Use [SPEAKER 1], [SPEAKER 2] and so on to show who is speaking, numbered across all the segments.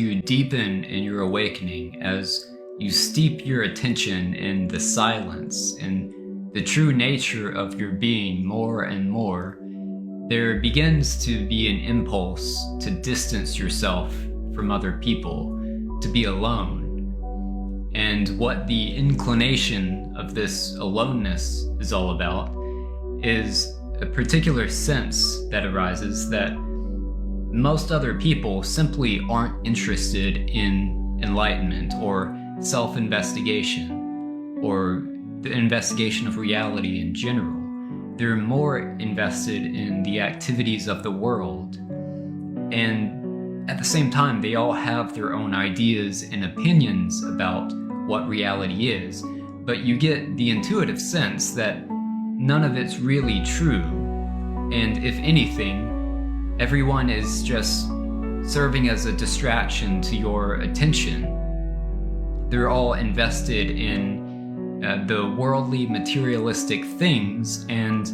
[SPEAKER 1] You deepen in your awakening, as you steep your attention in the silence and the true nature of your being more and more, there begins to be an impulse to distance yourself from other people, to be alone. And what the inclination of this aloneness is all about is a particular sense that arises that most other people simply aren't interested in enlightenment or self-investigation or the investigation of reality in general. They're more invested in the activities of the world. And at the same time, they all have their own ideas and opinions about what reality is, but you get the intuitive sense that none of it's really true. And if anything, everyone is just serving as a distraction to your attention. They're all invested in the worldly, materialistic things, and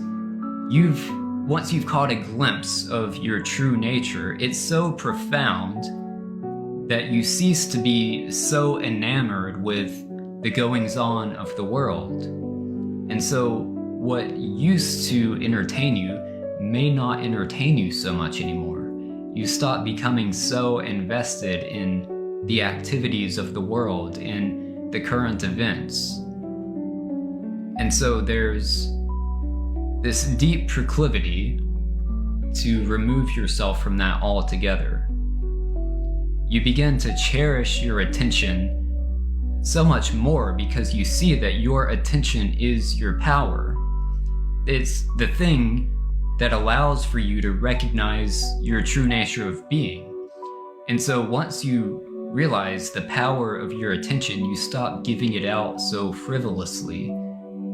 [SPEAKER 1] once you've caught a glimpse of your true nature, it's so profound that you cease to be so enamored with the goings-on of the world. And so what used to entertain you may not entertain you so much anymore. You stop becoming so invested in the activities of the world and the current events. And so there's this deep proclivity to remove yourself from that altogether. You begin to cherish your attention so much more because you see that your attention is your power. It's the thing that allows for you to recognize your true nature of being. And so once you realize the power of your attention, you stop giving it out so frivolously.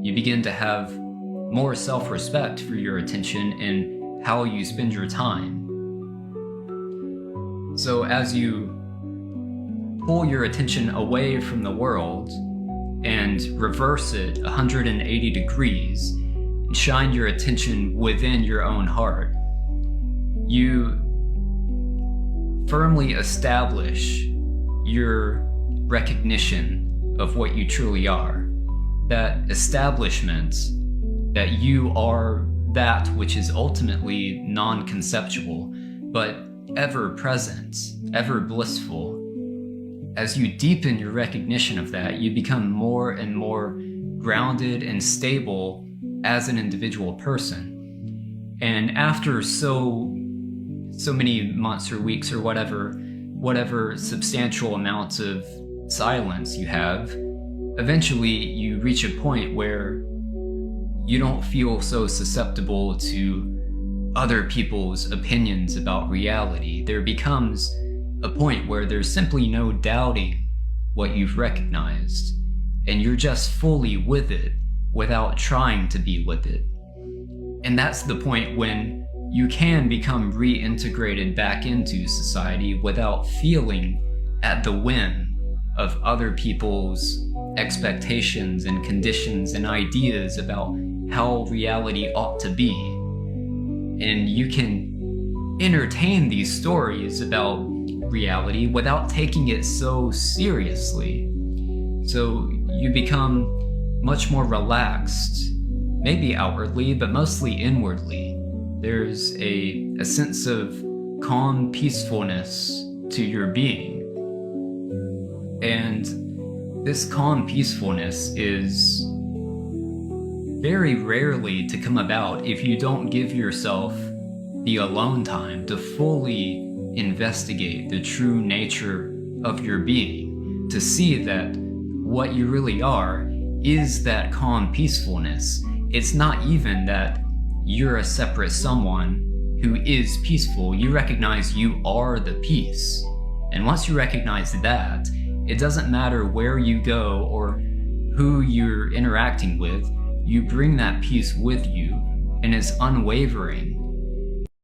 [SPEAKER 1] You begin to have more self-respect for your attention and how you spend your time. So as you pull your attention away from the world and reverse it 180 degrees, shine your attention within your own heart, you firmly establish your recognition of what you truly are. That establishment that you are that which is ultimately non-conceptual, but ever present, ever blissful. As you deepen your recognition of that, you become more and more grounded and stable as an individual person. And after so many months or weeks or whatever substantial amounts of silence you have, eventually you reach a point where you don't feel so susceptible to other people's opinions about reality. There becomes a point where there's simply no doubting what you've recognized, and you're just fully with it without trying to be with it. And that's the point when you can become reintegrated back into society without feeling at the whim of other people's expectations and conditions and ideas about how reality ought to be. And you can entertain these stories about reality without taking it so seriously. So you become much more relaxed, maybe outwardly, but mostly inwardly. There's a sense of calm peacefulness to your being. And this calm peacefulness is very rarely to come about if you don't give yourself the alone time to fully investigate the true nature of your being, to see that what you really are is that calm peacefulness. It's not even that you're a separate someone who is peaceful. You recognize you are the peace. And once you recognize that, it doesn't matter where you go or who you're interacting with, you bring that peace with you, and it's unwavering.